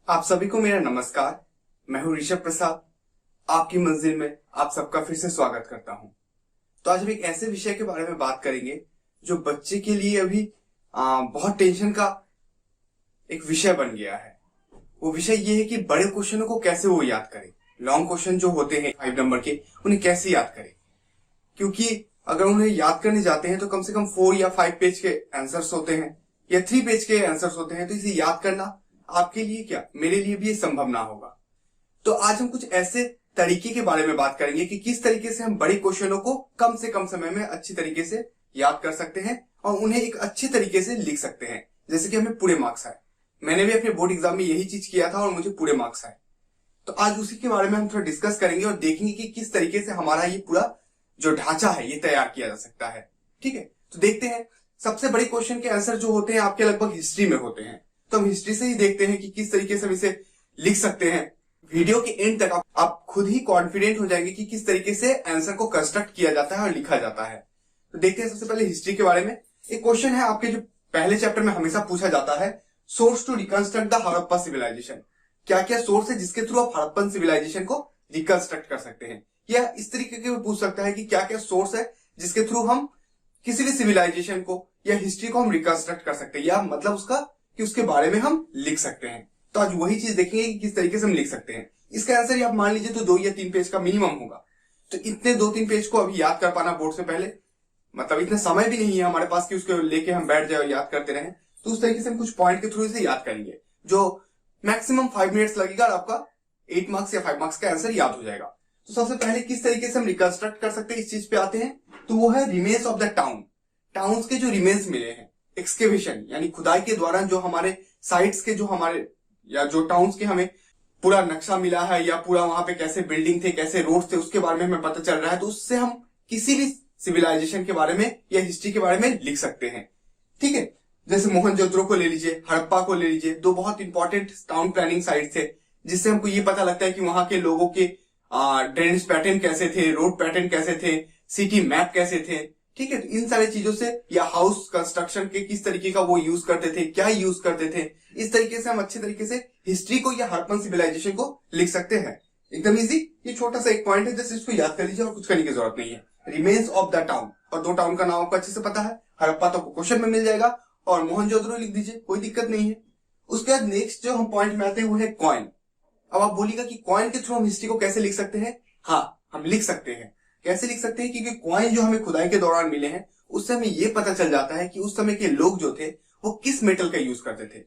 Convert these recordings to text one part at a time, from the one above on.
आप सभी को मेरा नमस्कार। मैं हूं ऋषभ प्रसाद। आपकी मंजिल में आप सबका फिर से स्वागत करता हूं। तो आज हम एक ऐसे विषय के बारे में बात करेंगे जो बच्चे के लिए अभी बहुत टेंशन का एक विषय बन गया है। वो विषय ये है कि बड़े क्वेश्चनों को कैसे वो याद करे। लॉन्ग क्वेश्चन जो होते हैं 5 नंबर के, उन्हें कैसे याद करे, क्योंकि अगर उन्हें याद करने जाते हैं तो कम से कम 4 या 5 पेज के आंसर्स होते हैं या 3 पेज के आंसर्स होते हैं। तो इसे याद करना आपके लिए क्या, मेरे लिए भी ये संभव ना होगा। तो आज हम कुछ ऐसे तरीके के बारे में बात करेंगे कि किस तरीके से हम बड़े क्वेश्चनों को कम से कम समय में अच्छी तरीके से याद कर सकते हैं और उन्हें एक अच्छे तरीके से लिख सकते हैं, जैसे कि हमें पूरे मार्क्स आए। मैंने भी अपने बोर्ड एग्जाम में यही चीज किया था और मुझे पूरे मार्क्स आए। तो आज उसी के बारे में हम थोड़ा डिस्कस करेंगे और देखेंगे कि किस तरीके से हमारा ये पूरा जो ढांचा है ये तैयार किया जा सकता है। ठीक है, तो देखते हैं। सबसे बड़े क्वेश्चन के आंसर जो होते हैं आपके लगभग हिस्ट्री में होते हैं। तो हम हिस्ट्री से ही देखते हैं कि किस तरीके से हम इसे लिख सकते हैं। वीडियो के एंड तक आप खुद ही कॉन्फिडेंट हो जाएंगे कि किस तरीके से आंसर को कंस्ट्रक्ट किया जाता है और लिखा जाता है। तो देखते हैं सबसे पहले हिस्ट्री के बारे में। एक क्वेश्चन है आपके जो पहले चैप्टर में हमेशा पूछा जाता है, source to reconstruct the Harappa civilisation. क्या क्या सोर्स है जिसके थ्रू आप हड़प्पन सिविलाइजेशन को रिकंस्ट्रक्ट कर सकते हैं। या इस तरीके के पूछ सकता है कि क्या क्या सोर्स है जिसके थ्रू हम किसी भी सिविलाइजेशन को या हिस्ट्री को हम रिकंस्ट्रक्ट कर सकते हैं, या मतलब उसका कि उसके बारे में हम लिख सकते हैं। तो आज वही चीज देखेंगे कि किस तरीके से हम लिख सकते हैं। इसका आंसर आप मान लीजिए तो 2 या 3 पेज का मिनिमम होगा। तो इतने 2-3 पेज को अभी याद कर पाना बोर्ड से पहले, मतलब इतना समय भी नहीं है हमारे पास कि उसको लेके हम बैठ जाए और याद करते रहें। तो उस तरीके से हम कुछ पॉइंट के थ्रू इसे याद करेंगे जो मैक्सिमम 5 मिनट्स लगेगा और आपका 8 मार्क्स या 5 मार्क्स का आंसर याद हो जाएगा। तो सबसे पहले किस तरीके से हम रिकंस्ट्रक्ट कर सकते हैं इस चीज पे आते हैं। तो वो है remains of the town. Towns के जो रिमेन्स मिले हैं, एक्सकेवेशन यानी खुदाई के दौरान जो हमारे साइट्स के जो हमारे या जो टाउन्स के हमें पूरा नक्शा मिला है या पूरा वहां पे कैसे बिल्डिंग थे, कैसे रोड थे, उसके बारे में हमें पता चल रहा है। तो उससे हम किसी भी सिविलाइजेशन के बारे में या हिस्ट्री के बारे में लिख सकते हैं। ठीक है, जैसे मोहनजोदड़ो को ले लीजिए, हड़प्पा को ले लीजिए, 2 बहुत इंपॉर्टेंट टाउन प्लानिंग साइट थे जिससे हमको ये पता लगता है कि वहां के लोगों के ड्रेनेज पैटर्न कैसे थे, रोड पैटर्न कैसे थे, सिटी मैप कैसे थे। ठीक है, तो इन सारी चीजों से, या हाउस कंस्ट्रक्शन के किस तरीके का वो यूज करते थे, क्या यूज करते थे, इस तरीके से हम अच्छे तरीके से हिस्ट्री को या हड़प्पन सिविलाइजेशन को लिख सकते हैं। एकदम इजी। ये छोटा सा एक पॉइंट है, जैसे इसको याद कर लीजिए और कुछ करने की जरूरत नहीं है। रिमेन्स ऑफ द टाउन, और 2 टाउन का नाम आपको अच्छे से पता है। हड़प्पा तो क्वेश्चन में मिल जाएगा और मोहनजोदड़ो लिख दीजिए, कोई दिक्कत नहीं है। उसके बाद नेक्स्ट जो हम पॉइंट में आते हैं वो है कॉइन। अब आप बोलिएगा कि कॉइन के थ्रू हम हिस्ट्री को कैसे लिख सकते हैं। हाँ, हम लिख सकते हैं। कैसे लिख सकते हैं, क्योंकि कॉइन जो हमें खुदाई के दौरान मिले हैं उससे हमें ये पता चल जाता है कि उस समय के लोग जो थे वो किस मेटल का यूज करते थे।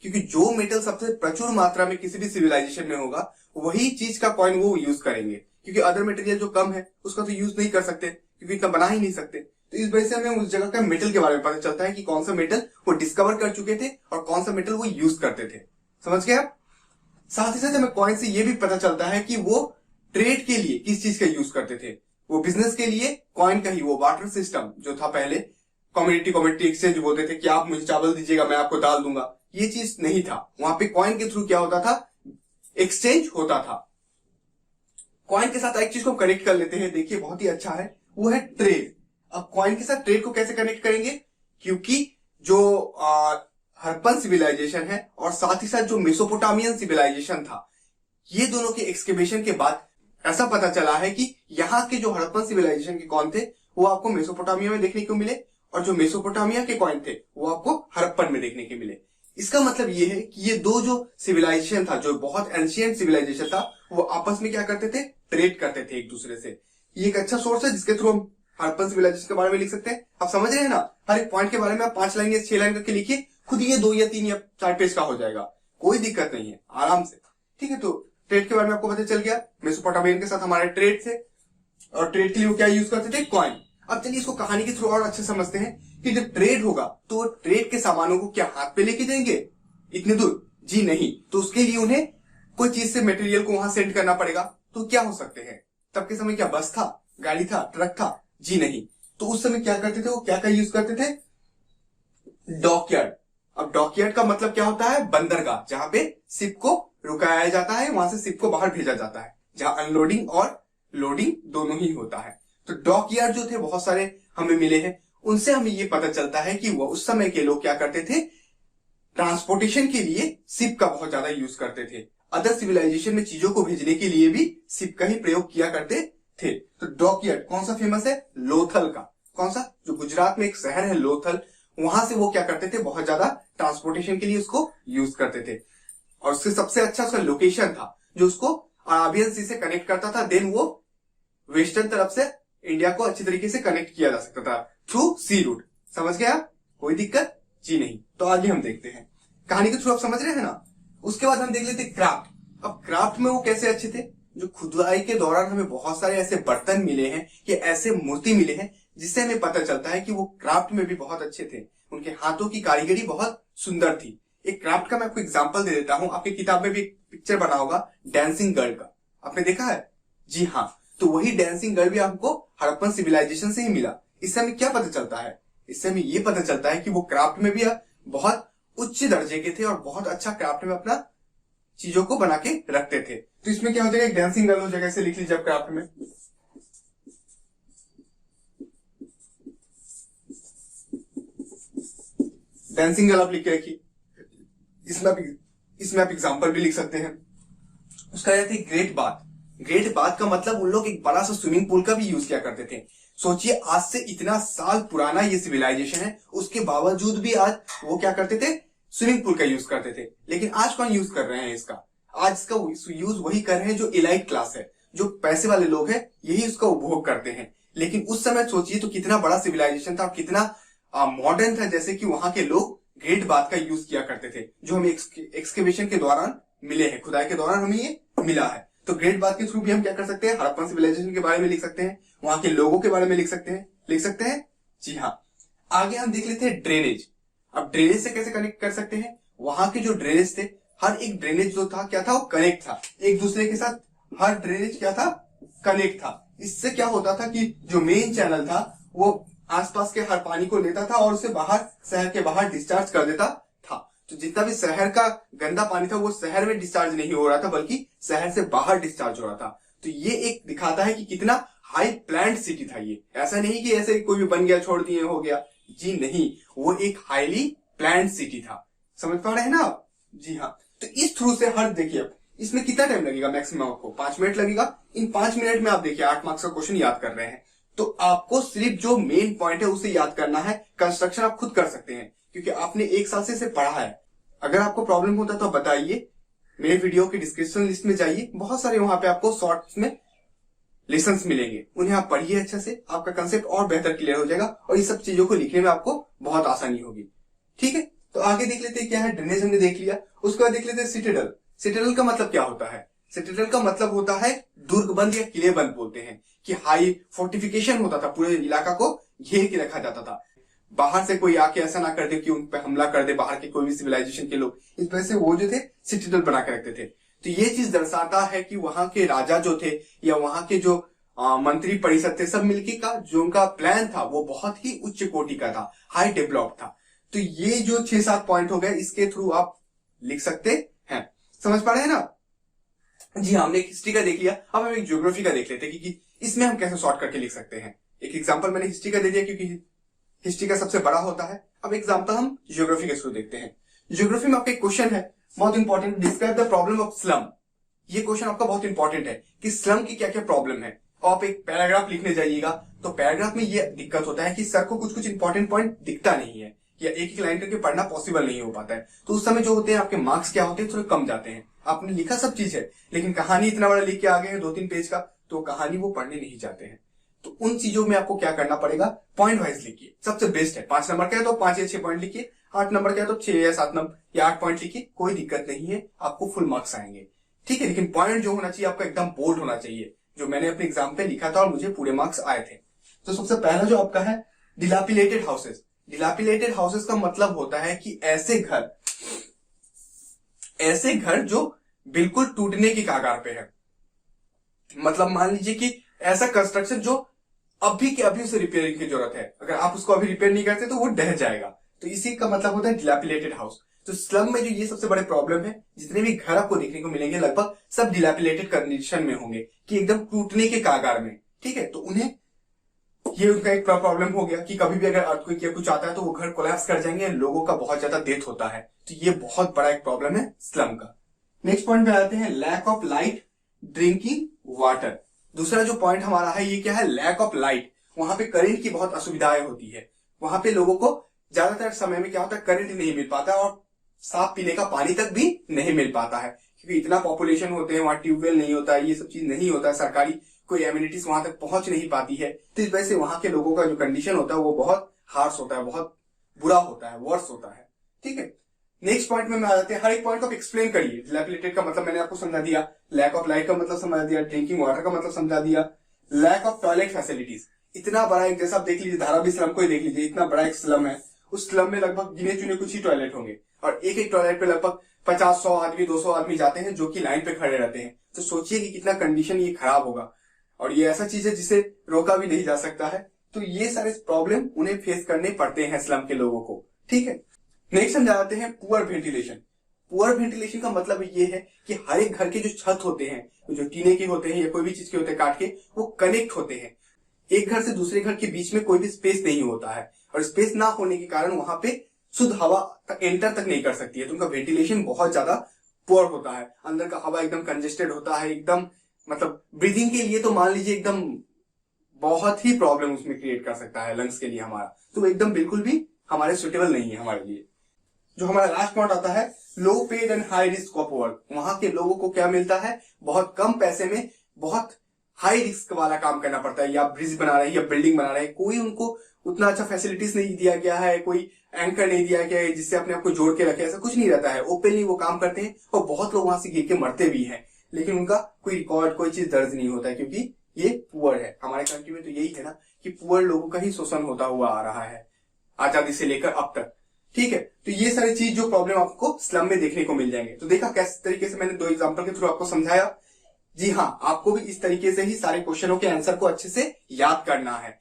क्योंकि जो मेटल सबसे प्रचुर मात्रा में किसी भी सिविलाइजेशन में होगा वही चीज का कॉइन वो यूज करेंगे, क्योंकि अदर मटेरियल जो कम है उसका तो यूज नहीं कर सकते, क्योंकि इतना बना ही नहीं सकते। तो इस वजह से हमें उस जगह का मेटल के बारे में पता चलता है कि कौन सा मेटल वो डिस्कवर कर चुके थे और कौन सा मेटल वो यूज करते थे। समझ गए आप। साथ ही साथ हमें कॉइन से ये भी पता चलता है कि वो ट्रेड के लिए किस चीज का यूज करते थे। वो बिजनेस के लिए कॉइन का ही, वो वाटर सिस्टम जो था पहले, कम्युनिटी एक्सचेंज बोलते थे कि आप मुझे चावल दीजिएगा मैं आपको दाल दूंगा, ये चीज नहीं था। वहां पे कॉइन के थ्रू क्या होता था, एक्सचेंज होता था। कॉइन के साथ एक चीज को कनेक्ट कर लेते हैं, देखिए बहुत ही अच्छा है, वो है ट्रेड। अब कॉइन के साथ ट्रेड को कैसे कनेक्ट करेंगे, क्योंकि जो हड़प्पन सिविलाइजेशन है और साथ ही साथ जो मेसोपोटामियन सिविलाइजेशन था, ये दोनों के एक्सकेवेशन के बाद ऐसा पता चला है कि यहाँ के जो हड़प्पन सिविलाइजेशन के कॉइन थे वो आपको मेसोपोटामिया में देखने को मिले और जो मेसोपोटामिया के कॉइन थे वो आपको हड़प्पन में देखने के मिले। इसका मतलब ये है कि ये 2 जो सिविलाइजेशन था, जो बहुत एंशिएंट सिविलाइजेशन था, वो आपस में क्या करते थे, ट्रेड करते थे एक दूसरे से। ये एक अच्छा सोर्स है जिसके थ्रू हम हड़प्पन सिविलाइजेशन के बारे में लिख सकते हैं। आप समझ रहे हैं ना। हर एक पॉइंट के बारे में आप 5 लाइन या 6 लाइन करके लिखिए, खुद ये 2 या 3 या 4 पेज का हो जाएगा, कोई दिक्कत नहीं है, आराम से। ठीक है, तो ट्रेड के बारे में आपको पता चल गया। मेसोपोटामियन के साथ हमारे ट्रेड थे और ट्रेड के लिए वो क्या यूज करते थे, कॉइन। अब चलिए इसको कहानी के थ्रू और अच्छे समझते हैं कि जब ट्रेड होगा तो ट्रेड के सामानों को क्या हाथ पे लेके जाएंगे इतने दूर, जी नहीं। तो उसके लिए उन्हें कोई चीज से मटेरियल को वहां सेंड करना पड़ेगा। तो क्या हो सकते हैं, तब के समय क्या बस था, गाड़ी था, ट्रक था, जी नहीं। तो उस समय क्या करते थे, वो क्या यूज करते थे, डॉकयार्ड। अब डॉकयार्ड का मतलब क्या होता है, बंदरगाह, जहां पे शिप को रुकाया जाता है, वहां से शिप को बाहर भेजा जाता है, जहां अनलोडिंग और लोडिंग दोनों ही होता है। तो डॉकयार्ड जो थे बहुत सारे हमें मिले हैं, उनसे हमें ये पता चलता है कि वो उस समय के लोग क्या करते थे, ट्रांसपोर्टेशन के लिए शिप का बहुत ज्यादा यूज करते थे। अदर सिविलाइजेशन में चीजों को भेजने के लिए भी शिप का ही प्रयोग किया करते थे। तो डॉकयार्ड कौन सा फेमस है? लोथल का। कौन सा? जो गुजरात में एक शहर है लोथल, वहां से वो क्या करते थे, बहुत ज्यादा ट्रांसपोर्टेशन के लिए उसको यूज करते थे। और उससे सबसे अच्छा उसका लोकेशन था जो उसको अराबियन सी से कनेक्ट करता था। देन वो वेस्टर्न तरफ से इंडिया को अच्छी तरीके से कनेक्ट किया जा सकता था थ्रू सी रूट। समझ गया? कोई दिक्कत जी नहीं। तो आगे हम देखते हैं, कहानी के थ्रू आप समझ रहे हैं ना। उसके बाद हम देख लेते क्राफ्ट। अब क्राफ्ट में वो कैसे अच्छे थे, जो खुदाई के दौरान हमें बहुत सारे ऐसे बर्तन मिले हैं कि ऐसे मूर्ति मिले हैं जिससे हमें पता चलता है कि वो क्राफ्ट में भी बहुत अच्छे थे। उनके हाथों की कारीगरी बहुत सुंदर थी। एक क्राफ्ट का मैं आपको एग्जांपल दे देता हूं। आपकी किताब में भी एक पिक्चर बना होगा डांसिंग गर्ल का, आपने देखा है? जी हाँ, तो वही डांसिंग गर्ल भी हमको हड़प्पन सिविलाइजेशन से ही मिला। इससे हमें क्या पता चलता है? इससे हमें ये पता चलता है कि वो क्राफ्ट में भी बहुत उच्च दर्जे के थे और बहुत अच्छा क्राफ्ट में अपना चीजों को बना के रखते थे। तो इसमें क्या हो जाएगा, एक डांसिंग गर्ल हो जाएगा। इसे लिख लीजिए क्राफ्ट में, डांसिंग गर्ल आप लिख के रखिए। इसमें आप एग्जांपल भी लिख सकते हैं। उसका यह थी ग्रेट बाथ। ग्रेट बाथ का मतलब उन लोग एक बड़ा सा स्विमिंग पूल का भी यूज किया करते थे। सोचिए, आज से इतना साल पुराना ये सिविलाइजेशन है, उसके बावजूद भी आज वो क्या करते थे, स्विमिंग पूल का यूज करते थे। लेकिन आज कौन यूज कर रहे हैं इसका? आज इसका यूज वही कर रहे हैं जो इलाइट क्लास है, जो पैसे वाले लोग हैं, यही उसका उपभोग करते हैं। लेकिन उस समय सोचिए तो कितना बड़ा सिविलाइजेशन था और कितना मॉडर्न था, जैसे कि वहां के लोग ग्रेट बाथ का यूज किया करते थे, जो हमें एक्सकेवेशन के दौरान मिले हैं, खुदाई के दौरान हमें ये मिला है। तो ग्रेट बाथ के थ्रू भी हम क्या कर सकते हैं, हड़प्पन सिविलाइजेशन के बारे में लिख सकते हैं, वहां के लोगों के बारे में लिख सकते हैं। जी हाँ। आगे हम देख लेते हैं ड्रेनेज। अब ड्रेनेज से कैसे कनेक्ट कर सकते हैं? वहां के जो ड्रेनेज थे, हर एक ड्रेनेज जो था क्या था, वो कनेक्ट था एक दूसरे के साथ। हर ड्रेनेज क्या था, कनेक्ट था। इससे क्या होता था कि जो मेन चैनल था वो आसपास के हर पानी को लेता था और उसे बाहर, शहर के बाहर डिस्चार्ज कर देता था। तो जितना भी शहर का गंदा पानी था वो शहर में डिस्चार्ज नहीं हो रहा था, बल्कि शहर से बाहर डिस्चार्ज हो रहा था। तो ये एक दिखाता है कि कितना हाई प्लान्ड सिटी था ये। ऐसा नहीं कि ऐसे कोई भी बन गया छोड़ दिए हो गया, जी नहीं, वो एक हाईली प्लान्ड सिटी था। समझ पा रहे हैं ना आप? जी हाँ। तो इस थ्रू से हर देखिए, इसमें कितना टाइम लगेगा मैक्सिमम? आपको 5 मिनट लगेगा। इन 5 मिनट में आप देखिए 8 मार्क्स का क्वेश्चन याद कर रहे हैं। तो आपको सिर्फ जो मेन पॉइंट है उसे याद करना है। कंस्ट्रक्शन आप खुद कर सकते हैं क्योंकि आपने 1 साल से इसे पढ़ा है। अगर आपको प्रॉब्लम होता है तो बताइए, मेरे वीडियो के डिस्क्रिप्शन लिस्ट में जाइए, बहुत सारे वहां पे आपको शॉर्ट्स में लेसन्स मिलेंगे, उन्हें आप पढ़िए अच्छे से, आपका कंसेप्ट और बेहतर क्लियर हो जाएगा और ये सब चीजों को लिखने में आपको बहुत आसानी होगी। ठीक है, तो आगे देख लेते हैं क्या है। ड्रेनेज हमने देख लिया। उसके बाद देख लेते हैं सिटाडेल। सिटाडेल का मतलब क्या होता है? सिटाडेल का मतलब होता है दुर्गबंद या किलेबंद बोलते हैं, कि हाई फोर्टिफिकेशन होता था, पूरे इलाका को घेर के रखा जाता था। बाहर से कोई आके ऐसा ना कर दे कि उन पर हमला कर दे, बाहर के कोई भी सिविलाइजेशन के लोग। इस वजह से वो जो थे सिटाडेल बना के रखते थे। तो ये चीज दर्शाता है कि वहां के राजा जो थे या वहां के जो मंत्री परिषद थे, सब मिलके का जो उनका प्लान था वो बहुत ही उच्च कोटि का था, हाई डेवलप था। तो ये जो 6-7 पॉइंट हो गए, इसके थ्रू आप लिख सकते हैं। समझ पा रहे हैं ना? जी हाँ, हमने एक हिस्ट्री का देख लिया। अब हम एक ज्योग्राफी का देख लेते हैं कि इसमें हम कैसे शॉर्ट करके लिख सकते हैं। एक एग्जांपल मैंने हिस्ट्री का दे दिया क्योंकि हिस्ट्री का सबसे बड़ा होता है। अब एग्जांपल हम ज्योग्राफी के थ्रू देखते हैं। ज्योग्राफी में आपका एक क्वेश्चन है बहुत important, describe the problem of slum. ये क्वेश्चन आपका बहुत इंपॉर्टेंट है कि स्लम की क्या क्या प्रॉब्लम है। और आप एक पैराग्राफ लिखने जाइएगा तो पैराग्राफ में ये दिक्कत होता है कि सर को कुछ कुछ इंपॉर्टेंट पॉइंट दिखता नहीं है या एक एक लाइन करके पढ़ना पॉसिबल नहीं हो पाता है। तो उस समय जो होते हैं आपके मार्क्स क्या होते हैं, थोड़े कम जाते हैं। आपने लिखा सब चीज है लेकिन कहानी इतना बड़ा लिख के आ गए हैं 2-3 पेज का, तो कहानी वो पढ़ने नहीं जाते हैं। तो उन चीजों में आपको क्या करना पड़ेगा, पॉइंट वाइज लिखिए, सबसे बेस्ट है। 5 नंबर का है तो 5 या 6 पॉइंट लिखिए, 8 नंबर का है तो 6 या 7 नंबर या 8 पॉइंट लिखिए, कोई दिक्कत नहीं है, आपको फुल मार्क्स आएंगे। ठीक है, लेकिन पॉइंट जो होना चाहिए आपका एकदम बोल्ड होना चाहिए, जो मैंने अपने एग्जाम पे लिखा था और मुझे पूरे मार्क्स आए थे। तो सबसे पहला जो आपका है डिलापिलेटेड हाउसेस। डिलापिलेटेड हाउसेस का मतलब होता है कि ऐसे घर जो बिल्कुल टूटने की कगार पे है। मतलब मान लीजिए कि ऐसा कंस्ट्रक्शन जो अभी के अभी उसे रिपेयरिंग की जरूरत है, अगर आप उसको अभी रिपेयर नहीं करते तो वो ढह जाएगा। तो इसी का मतलब होता है डिलैपिलेटेड हाउस। तो स्लम में जो ये सबसे बड़े प्रॉब्लम है, जितने भी घर आपको देखने को मिलेंगे लगभग सब डिलैपिलेटेड कंडीशन में होंगे, कि एकदम टूटने के कागार में। ठीक है, तो उन्हें ये उनका एक प्रॉब्लम हो गया कि कभी भी अगर अर्थक्वेक या कुछ आता है तो वो घर कोलैप्स कर जाएंगे, लोगों का बहुत ज्यादा डेथ होता है। तो ये बहुत बड़ा एक प्रॉब्लम है स्लम का। नेक्स्ट पॉइंट पे आते हैं, lack of light, drinking water. दूसरा जो पॉइंट हमारा है ये क्या है, लैक ऑफ लाइट। वहां पे करंट की बहुत असुविधाएं होती है। वहां पे लोगों को ज्यादातर समय में क्या होता है, करंट नहीं मिल पाता और साफ पीने का पानी तक भी नहीं मिल पाता है, क्योंकि इतना पॉपुलेशन होते हैं, वहां ट्यूबवेल नहीं होता है, ये सब चीज नहीं होता है, सरकारी कोई एम्यूनिटीज वहां तक पहुंच नहीं पाती है। तो इस वजह से वहां के लोगों का जो कंडीशन होता है वो बहुत हार्श होता है, बहुत बुरा होता है, वर्स होता है। ठीक है, नेक्स्ट पॉइंट में आ जाते हैं। हर एक पॉइंट को आप एक्सप्लेन करिए। डिलैपिडेटेड का मतलब मैंने आपको समझा दिया, लैक ऑफ लाइट का मतलब समझा दिया, ड्रिंकिंग वाटर का मतलब समझा दिया, लैक ऑफ टॉयलेट फैसिलिटीज। इतना बड़ा एक, जैसा आप देख लीजिए धारावी स्लम को ही देख लीजिए, इतना बड़ा एक स्लम है, उस स्लम में लगभग गिने चुने कुछ ही टॉयलेट होंगे और एक एक टॉयलेट पे लगभग 50-100 आदमी 200 आदमी जाते हैं जो कि लाइन पे खड़े रहते हैं। तो सोचिए कि कितना कंडीशन ये खराब होगा, और ये ऐसा चीज है जिसे रोका भी नहीं जा सकता है। तो ये सारे प्रॉब्लम उन्हें फेस करने पड़ते हैं स्लम के लोगों को। ठीक है, नेक्स्ट हम जाते हैं पुअर वेंटिलेशन। पुअर वेंटिलेशन का मतलब ये है कि हर एक घर के जो छत होते हैं, जो टीने के होते हैं या कोई भी चीज के होते हैं काट के, वो कनेक्ट होते हैं। एक घर से दूसरे घर के बीच में कोई भी स्पेस नहीं होता है, और स्पेस ना होने के कारण वहां पे शुद्ध हवा एंटर तक नहीं कर सकती है। तो उनका वेंटिलेशन बहुत ज्यादा पुअर होता है, अंदर का हवा एकदम कंजेस्टेड होता है, एकदम मतलब ब्रीदिंग के लिए तो मान लीजिए एकदम बहुत ही प्रॉब्लम उसमें क्रिएट कर सकता है लंग्स के लिए हमारा। तो एकदम बिल्कुल भी हमारे सुटेबल नहीं है हमारे लिए। जो हमारा लास्ट पॉइंट आता है, low paid and high risk of work. वहां के लोगों को क्या मिलता है, बहुत कम पैसे में बहुत हाई रिस्क वाला काम करना पड़ता है। या ब्रिज बना रहे हैं या बिल्डिंग बना रहे हैं, कोई उनको उतना अच्छा फैसिलिटीज नहीं दिया गया है, कोई एंकर नहीं दिया गया है जिससे अपने आप को जोड़ के रखे, ऐसा कुछ नहीं रहता है। ओपनली वो काम करते हैं और बहुत लोग वहां से गिर के मरते भी हैं, लेकिन उनका कोई रिकॉर्ड कोई चीज दर्ज नहीं होता है, क्योंकि ये पुअर है। हमारे कंट्री में तो यही है ना कि पुअर लोगों का ही शोषण होता हुआ आ रहा है आजादी से लेकर अब तक। ठीक है, तो ये सारी चीज जो प्रॉब्लम आपको स्लम में देखने को मिल जाएंगे। तो देखा किस तरीके से मैंने 2 एग्जांपल के थ्रू आपको समझाया। जी हाँ, आपको भी इस तरीके से ही सारे क्वेश्चनों के आंसर को अच्छे से याद करना है।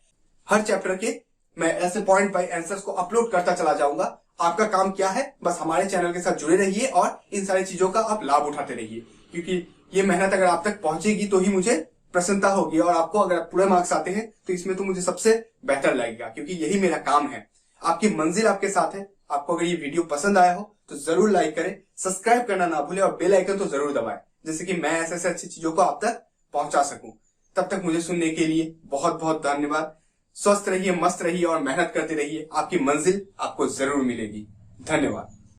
हर चैप्टर के मैं ऐसे पॉइंट बाय आंसर्स को अपलोड करता चला जाऊंगा। आपका काम क्या है, बस हमारे चैनल के साथ जुड़े रहिए और इन सारी चीजों का आप लाभ उठाते रहिए, क्योंकि ये मेहनत अगर आप तक पहुंचेगी तो ही मुझे प्रसन्नता होगी, और आपको अगर पूरे मार्क्स आते हैं तो इसमें तो मुझे सबसे बेहतर लगेगा, क्योंकि यही मेरा काम है। आपकी मंजिल आपके साथ है। आपको अगर ये वीडियो पसंद आया हो तो जरूर लाइक करें, सब्सक्राइब करना ना भूलें और बेल आइकन तो जरूर दबाएं, जिससे कि मैं ऐसे अच्छी चीजों को आप तक पहुंचा सकूं। तब तक मुझे सुनने के लिए बहुत बहुत धन्यवाद। स्वस्थ रहिए, मस्त रहिए और मेहनत करते रहिए। आपकी मंजिल आपको जरूर मिलेगी। धन्यवाद।